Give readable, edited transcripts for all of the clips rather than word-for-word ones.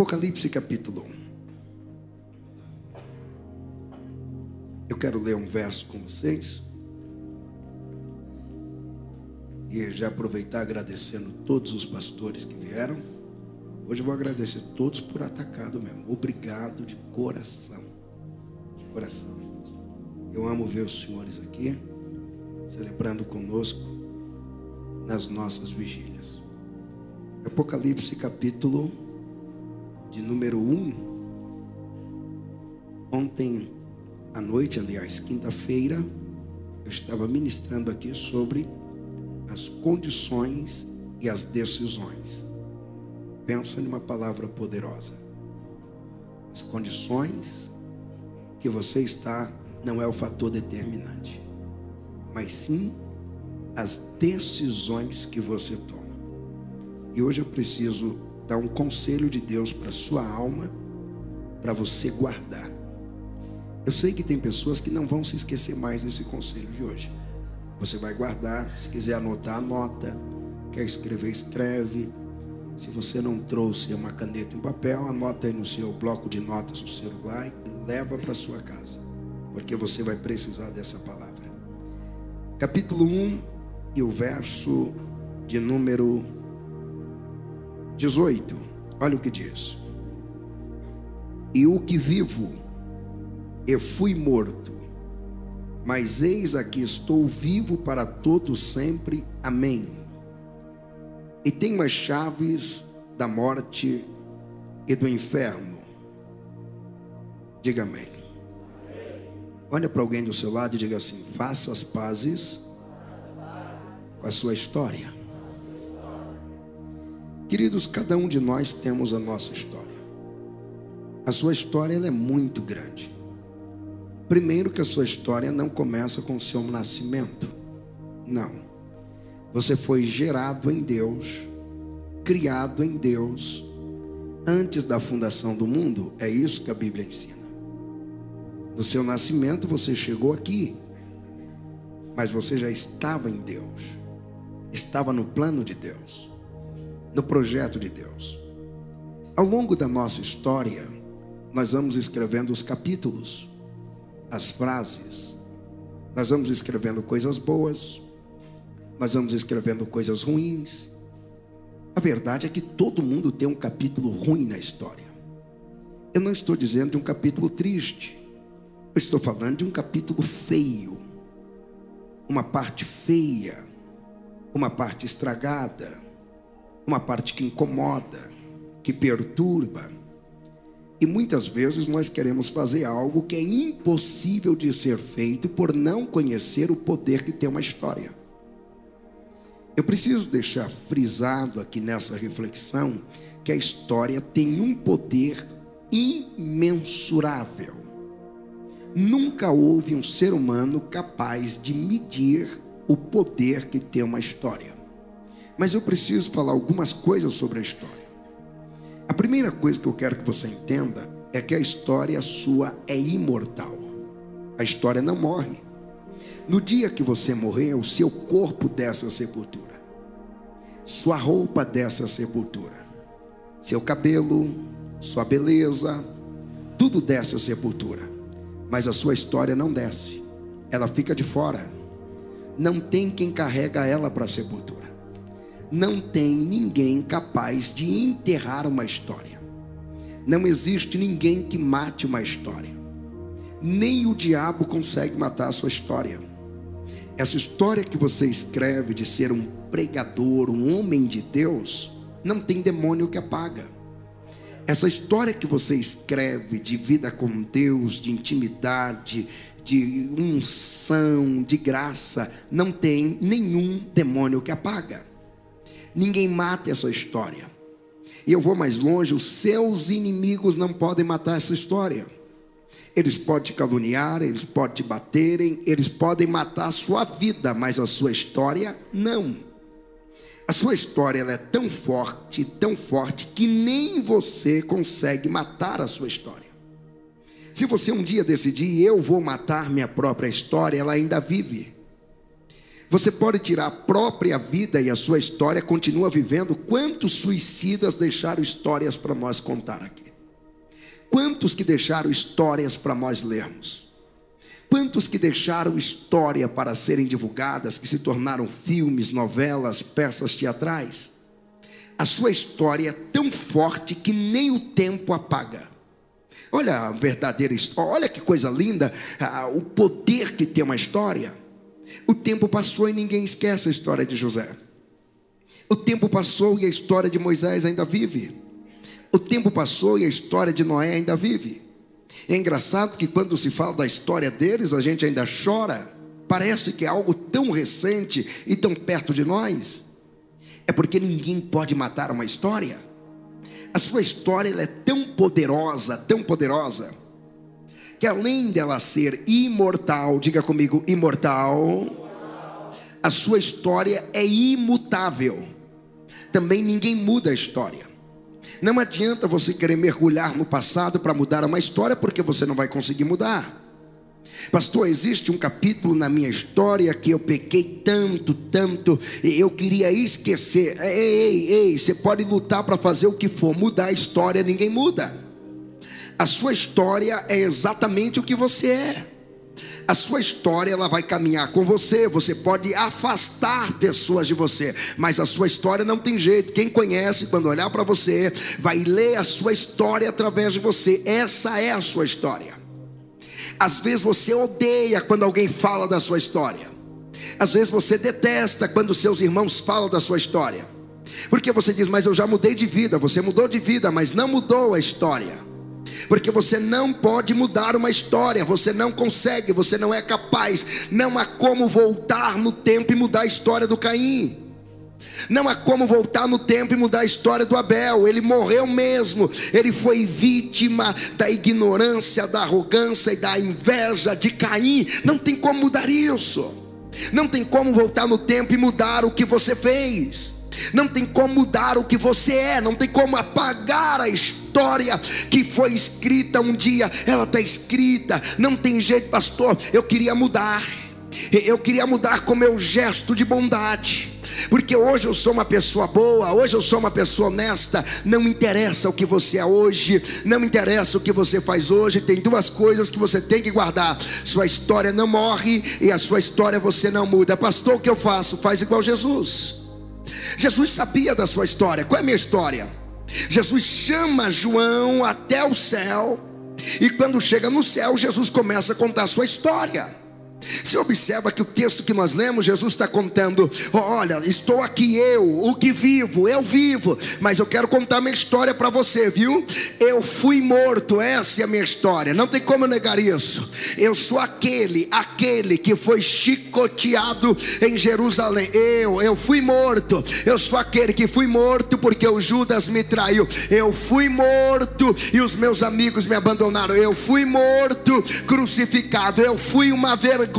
Apocalipse capítulo 1. Eu quero ler um verso com vocês. E já aproveitar agradecendo todos os pastores que vieram. Hoje eu vou agradecer todos por atacado mesmo. Obrigado de coração. De coração. Eu amo ver os senhores aqui, celebrando conosco nas nossas vigílias. Apocalipse capítulo de número 1. Ontem à noite, aliás, quinta-feira, eu estava ministrando aqui sobre as condições e as decisões. Pensa numa palavra poderosa. As condições que você está não é o fator determinante, mas sim as decisões que você toma. E hoje eu preciso dar um conselho de Deus para a sua alma, para você guardar. Eu sei que tem pessoas que não vão se esquecer mais desse conselho de hoje. Você vai guardar, se quiser anotar, anota. Quer escrever, escreve. Se você não trouxe uma caneta e um papel, anota aí no seu bloco de notas no celular e leva para sua casa, porque você vai precisar dessa palavra. Capítulo 1 e o verso de número 18. Olha o que diz: e o que vivo, eu fui morto, mas eis aqui estou vivo para todo sempre. Amém. E tenho as chaves da morte e do inferno. Diga amém. Olha para alguém do seu lado e diga assim: faça as pazes com a sua história. Queridos, cada um de nós temos a nossa história. A sua história, ela é muito grande. Primeiro que a sua história não começa com o seu nascimento. Não. Você foi gerado em Deus, criado em Deus, antes da fundação do mundo. É isso que a Bíblia ensina. No seu nascimento você chegou aqui, mas você já estava em Deus. Estava no plano de Deus, no projeto de Deus. Ao longo da nossa história, nós vamos escrevendo os capítulos, as frases. Nós vamos escrevendo coisas boas, nós vamos escrevendo coisas ruins. A verdade é que todo mundo tem um capítulo ruim na história. Eu não estou dizendo de um capítulo triste, eu estou falando de um capítulo feio, uma parte feia, uma parte estragada, uma parte que incomoda, que perturba. E muitas vezes nós queremos fazer algo que é impossível de ser feito por não conhecer o poder que tem uma história. Eu preciso deixar frisado aqui nessa reflexão que a história tem um poder imensurável. Nunca houve um ser humano capaz de medir o poder que tem uma história. Mas eu preciso falar algumas coisas sobre a história. A primeira coisa que eu quero que você entenda é que a história sua é imortal. A história não morre. No dia que você morrer, o seu corpo desce à sepultura, sua roupa desce à sepultura, seu cabelo, sua beleza, tudo desce à sepultura. Mas a sua história não desce, ela fica de fora. Não tem quem carrega ela para a sepultura. Não tem ninguém capaz de enterrar uma história. Não existe ninguém que mate uma história. Nem o diabo consegue matar a sua história. Essa história que você escreve de ser um pregador, um homem de Deus, não tem demônio que apaga. Essa história que você escreve de vida com Deus, de intimidade, de unção, de graça, não tem nenhum demônio que apaga. Ninguém mata essa história. E eu vou mais longe: os seus inimigos não podem matar essa história. Eles podem te caluniar, eles podem te baterem, eles podem matar a sua vida, mas a sua história não. A sua história, ela é tão forte, que nem você consegue matar a sua história. Se você um dia decidir: eu vou matar minha própria história, ela ainda vive. Você pode tirar a própria vida e a sua história continua vivendo. Quantos suicidas deixaram histórias para nós contar aqui? Quantos que deixaram histórias para nós lermos? Quantos que deixaram história para serem divulgadas, que se tornaram filmes, novelas, peças teatrais? A sua história é tão forte que nem o tempo apaga. Olha a verdadeira história, olha que coisa linda, o poder que tem uma história. O tempo passou e ninguém esquece a história de José. O tempo passou e a história de Moisés ainda vive. O tempo passou e a história de Noé ainda vive. É engraçado que quando se fala da história deles, a gente ainda chora. Parece que é algo tão recente e tão perto de nós. É porque ninguém pode matar uma história. A sua história ela é tão poderosa, que além dela ser imortal, diga comigo, imortal, a sua história é imutável. Também ninguém muda a história. Não adianta você querer mergulhar no passado para mudar uma história, porque você não vai conseguir mudar. Pastor, existe um capítulo na minha história que eu pequei tanto, e eu queria esquecer. Ei, você pode lutar para fazer o que for, mudar a história, ninguém muda. A sua história é exatamente o que você é. A sua história ela vai caminhar com você. Você pode afastar pessoas de você, mas a sua história não tem jeito. Quem conhece, quando olhar para você, vai ler a sua história através de você. Essa é a sua história. Às vezes você odeia quando alguém fala da sua história. Às vezes você detesta quando seus irmãos falam da sua história, porque você diz, mas eu já mudei de vida. Você mudou de vida, mas não mudou a história. Porque você não pode mudar uma história. Você não consegue, você não é capaz. Não há como voltar no tempo e mudar a história do Caim. Não há como voltar no tempo e mudar a história do Abel. Ele morreu mesmo. Ele foi vítima da ignorância, da arrogância e da inveja de Caim. Não tem como mudar isso. Não tem como voltar no tempo e mudar o que você fez. Não tem como mudar o que você é. Não tem como apagar a história que foi escrita um dia. Ela está escrita. Não tem jeito, pastor. Eu queria mudar. Eu queria mudar com meu gesto de bondade, porque hoje eu sou uma pessoa boa, hoje eu sou uma pessoa honesta. Não interessa o que você é hoje, não interessa o que você faz hoje. Tem duas coisas que você tem que guardar: sua história não morre e a sua história você não muda. Pastor, o que eu faço? Faz igual Jesus. Jesus sabia da sua história. Qual é a minha história? Jesus chama João até o céu, e quando chega no céu, Jesus começa a contar a sua história. Você observa que o texto que nós lemos, Jesus está contando: olha, estou aqui eu, o que vivo, eu vivo, mas eu quero contar minha história para você, viu? Eu fui morto, essa é a minha história, não tem como eu negar isso. Eu sou aquele que foi chicoteado em Jerusalém. Eu fui morto. Eu sou aquele que fui morto porque o Judas me traiu. Eu fui morto e os meus amigos me abandonaram. Eu fui morto, crucificado. Eu fui uma vergonha.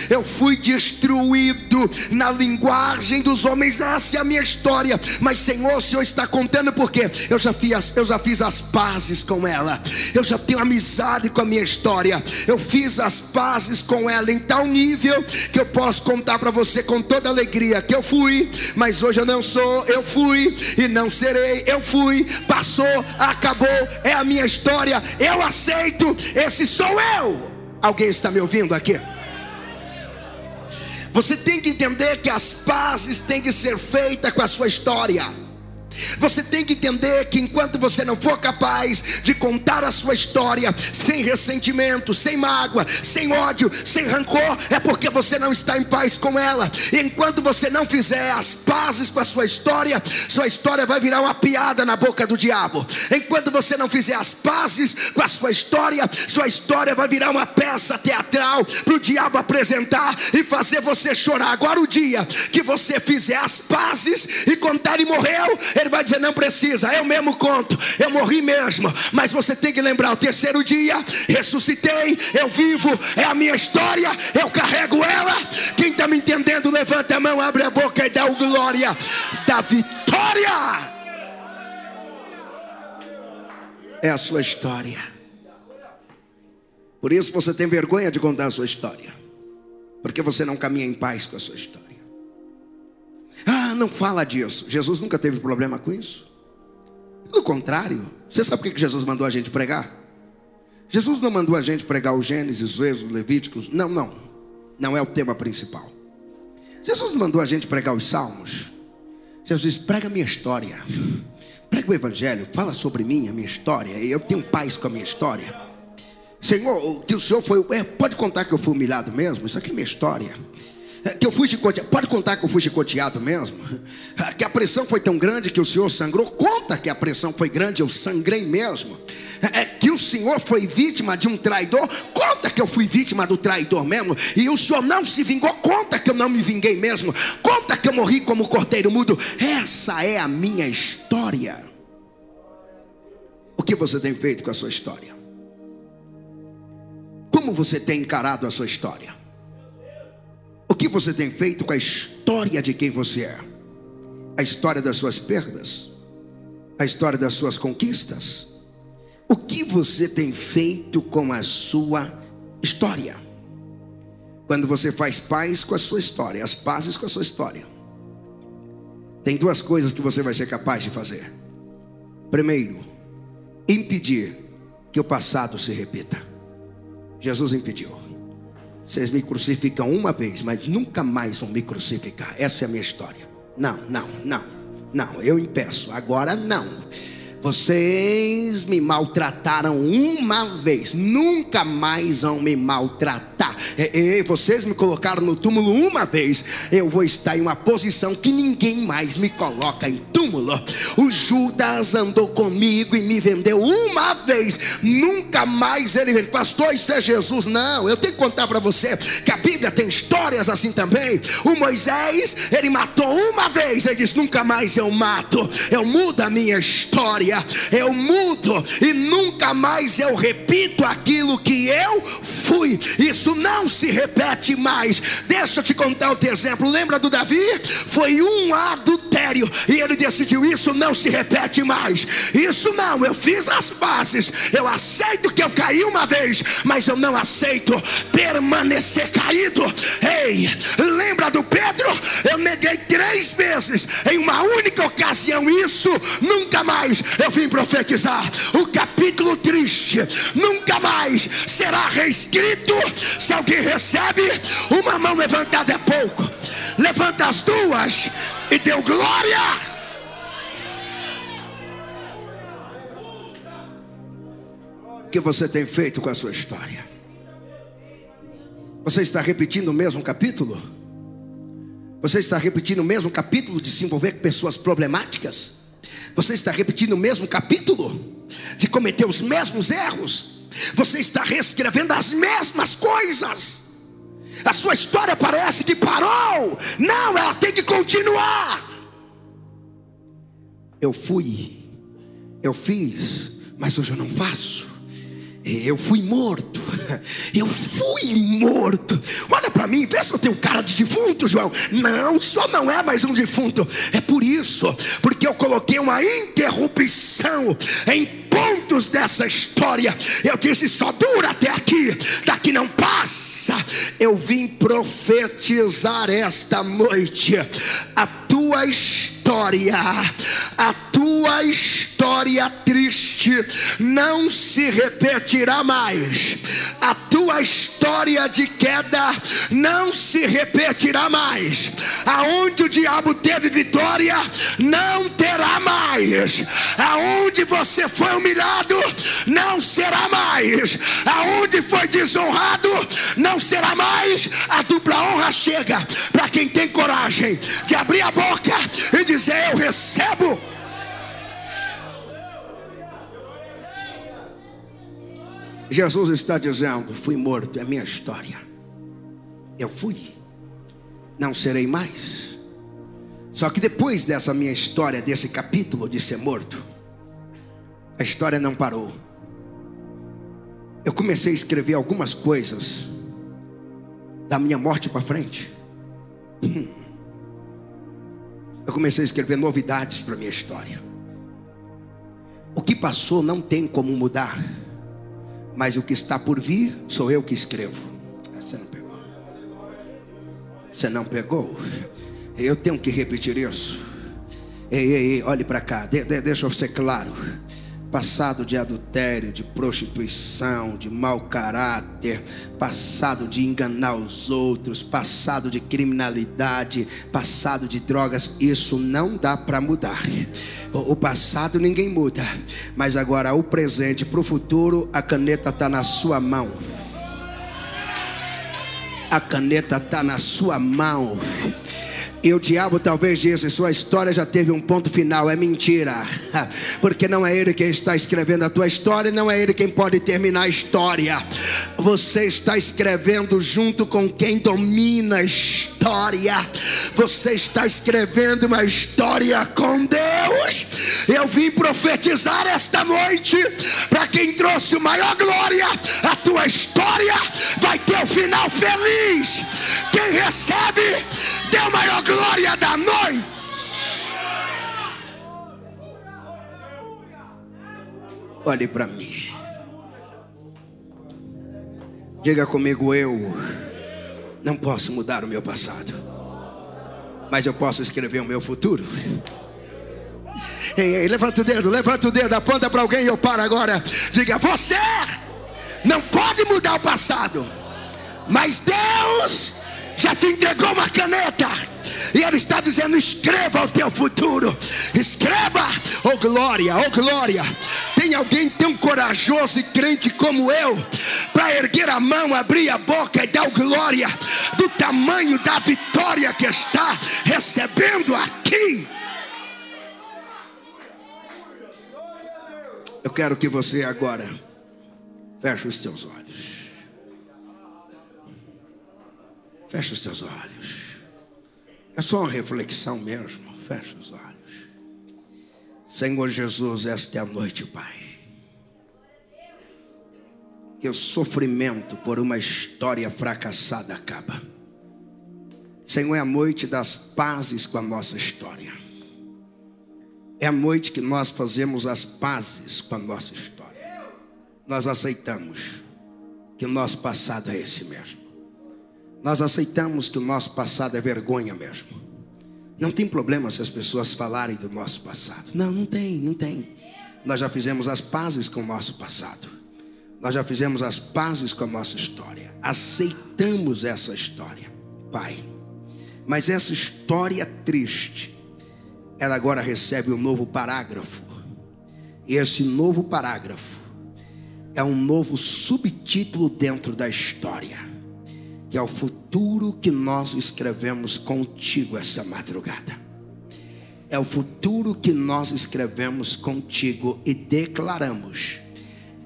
Eu fui destruído na linguagem dos homens. Essa é a minha história. Mas Senhor, o Senhor está contando porque eu já fiz as pazes com ela. Eu já tenho amizade com a minha história. Eu fiz as pazes com ela em tal nível que eu posso contar para você com toda alegria que eu fui, mas hoje eu não sou. Eu fui e não serei. Eu fui, passou, acabou, é a minha história. Eu aceito, esse sou eu. Alguém está me ouvindo aqui? Você tem que entender que as pazes têm que ser feitas com a sua história. Você tem que entender que enquanto você não for capaz de contar a sua história sem ressentimento, sem mágoa, sem ódio, sem rancor, é porque você não está em paz com ela. E enquanto você não fizer as pazes com a sua história vai virar uma piada na boca do diabo. Enquanto você não fizer as pazes com a sua história vai virar uma peça teatral para o diabo apresentar e fazer você chorar. Agora, o dia que você fizer as pazes e contar ele morreu, ele vai dizer: não precisa, eu mesmo conto, eu morri mesmo. Mas você tem que lembrar: o terceiro dia ressuscitei, eu vivo, é a minha história, eu carrego ela. Quem está me entendendo, levanta a mão, abre a boca e dá o glória da vitória. É a sua história. Por isso você tem vergonha de contar a sua história. Porque você não caminha em paz com a sua história. Ah, não fala disso. Jesus nunca teve problema com isso. Pelo contrário, você sabe por que Jesus mandou a gente pregar? Jesus não mandou a gente pregar o Gênesis, o Êxodo, Levíticos. Não é o tema principal. Jesus mandou a gente pregar os Salmos. Jesus disse: prega a minha história, prega o Evangelho, fala sobre mim, a minha história. Eu tenho paz com a minha história. Senhor, que o Senhor foi... pode contar que eu fui humilhado mesmo? Isso aqui é minha história. Que eu fui chicoteado, pode contar que eu fui chicoteado mesmo? Que a pressão foi tão grande que o Senhor sangrou? Conta que a pressão foi grande, eu sangrei mesmo. Que o Senhor foi vítima de um traidor? Conta que eu fui vítima do traidor mesmo. E o Senhor não se vingou? Conta que eu não me vinguei mesmo. Conta que eu morri como cordeiro mudo. Essa é a minha história. O que você tem feito com a sua história? Como você tem encarado a sua história? O que você tem feito com a história de quem você é? A história das suas perdas? A história das suas conquistas? O que você tem feito com a sua história? Quando você faz paz com a sua história, as pazes com a sua história, tem duas coisas que você vai ser capaz de fazer. Primeiro, impedir que o passado se repita. Jesus impediu. Vocês me crucificam uma vez, mas nunca mais vão me crucificar. Essa é a minha história. Não, eu impeço. Agora não. Vocês me maltrataram uma vez, nunca mais vão me maltratar. Vocês me colocaram no túmulo uma vez, eu vou estar em uma posição que ninguém mais me coloca em túmulo. O Judas andou comigo e me vendeu uma vez, nunca mais ele vendeu. Pastor, isso é Jesus? Não, eu tenho que contar para você que a Bíblia tem histórias assim também. O Moisés, ele matou uma vez, ele disse: nunca mais eu mato, eu mudo a minha história. Eu mudo e nunca mais eu repito aquilo que eu fui. Isso não se repete mais. Deixa eu te contar outro exemplo. Lembra do Davi? Foi um adultério e ele decidiu: isso não se repete mais. Isso não, eu fiz as pazes. Eu aceito que eu caí uma vez, mas eu não aceito permanecer caído. Ei, lembra do Pedro? Eu neguei 3 vezes em uma única ocasião. Isso nunca mais eu vim profetizar. O capítulo triste nunca mais será reescrito. Se alguém recebe, uma mão levantada é pouco. Levanta as duas e deu glória. O que você tem feito com a sua história? Você está repetindo o mesmo capítulo? Você está repetindo o mesmo capítulo de se envolver com pessoas problemáticas? Você está repetindo o mesmo capítulo de cometer os mesmos erros? Você está reescrevendo as mesmas coisas? A sua história parece que parou. Não, ela tem que continuar. Eu fui, eu fiz, mas hoje eu não faço. Eu fui morto. Eu fui morto. Olha para mim, vê se eu tenho cara de defunto, João. Não, o senhor não é mais um defunto. É por isso, porque eu coloquei uma interrupção em pontos dessa história. Eu disse: só dura até aqui, daqui não passa. Eu vim profetizar esta noite: a tua história triste não se repetirá mais. A tua história de queda não se repetirá mais. Aonde o diabo teve vitória, não terá mais. Aonde você foi humilhado, não será mais. Aonde foi desonrado, não será mais. A dupla honra chega para quem tem coragem de abrir a boca e dizer: eu recebo. Jesus está dizendo: fui morto, é minha história. Eu fui, não serei mais. Só que depois dessa minha história, desse capítulo de ser morto, a história não parou. Eu comecei a escrever algumas coisas da minha morte para frente. Eu comecei a escrever novidades para a minha história. O que passou não tem como mudar, mas o que está por vir sou eu que escrevo. Você não pegou. Você não pegou? Eu tenho que repetir isso. Ei, olhe para cá, deixa eu ser claro. Passado de adultério, de prostituição, de mau caráter, passado de enganar os outros, passado de criminalidade, passado de drogas, isso não dá para mudar. O passado ninguém muda, mas agora o presente para o futuro, a caneta está na sua mão. A caneta está na sua mão. E o diabo talvez disse: sua história já teve um ponto final. É mentira, porque não é ele quem está escrevendo a tua história, não é ele quem pode terminar a história. Você está escrevendo junto com quem domina a história. Você está escrevendo uma história com Deus. Eu vim profetizar esta noite para quem trouxe o maior glória. A tua história vai ter um final feliz. Quem recebe, dê a maior glória da noite. Olhe para mim. Diga comigo: eu não posso mudar o meu passado, mas eu posso escrever o meu futuro. Ei, levanta o dedo, aponta para alguém e eu paro agora. Diga: você não pode mudar o passado, mas Deus já te entregou uma caneta e Ele está dizendo: escreva o teu futuro. Escreva, oh glória, oh glória. Tem alguém tão corajoso e crente como eu para erguer a mão, abrir a boca e dar glória do tamanho da vitória que está recebendo aqui? Eu quero que você agora feche os teus olhos. Feche os teus olhos. É só uma reflexão mesmo. Feche os olhos. Senhor Jesus, esta é a noite, Pai, que o sofrimento por uma história fracassada acaba. Senhor, é a noite das pazes com a nossa história. É a noite que nós fazemos as pazes com a nossa história. Nós aceitamos que o nosso passado é esse mesmo. Nós aceitamos que o nosso passado é vergonha mesmo. Não tem problema se as pessoas falarem do nosso passado. Não tem. Nós já fizemos as pazes com o nosso passado. Nós já fizemos as pazes com a nossa história. Aceitamos essa história, Pai. Mas essa história triste, ela agora recebe um novo parágrafo. E esse novo parágrafo é um novo subtítulo dentro da história, que é o futuro que nós escrevemos contigo essa madrugada. É o futuro que nós escrevemos contigo e declaramos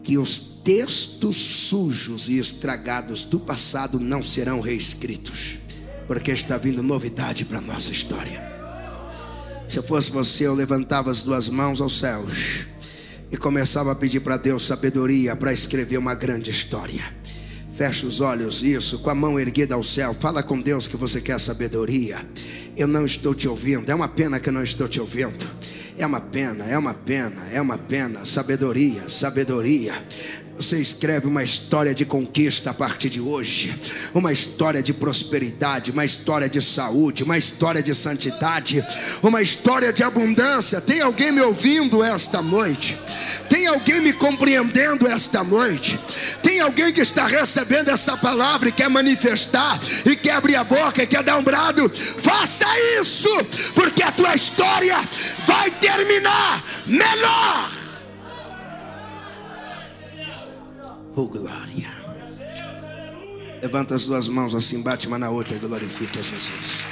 que os textos sujos e estragados do passado não serão reescritos, porque está vindo novidade para a nossa história. Se eu fosse você, eu levantava as duas mãos aos céus e começava a pedir para Deus sabedoria para escrever uma grande história. Feche os olhos, isso, com a mão erguida ao céu. Fala com Deus que você quer sabedoria. Eu não estou te ouvindo. É uma pena que eu não estou te ouvindo. É uma pena. Sabedoria. Você escreve uma história de conquista a partir de hoje. Uma história de prosperidade, uma história de saúde, uma história de santidade, uma história de abundância. Tem alguém me ouvindo esta noite? Tem alguém me compreendendo esta noite? Tem alguém que está recebendo essa palavra e quer manifestar, e quer abrir a boca e quer dar um brado? Faça isso, porque a tua história vai terminar melhor. Oh glória. Levanta as duas mãos assim, bate uma na outra e glorifica Jesus.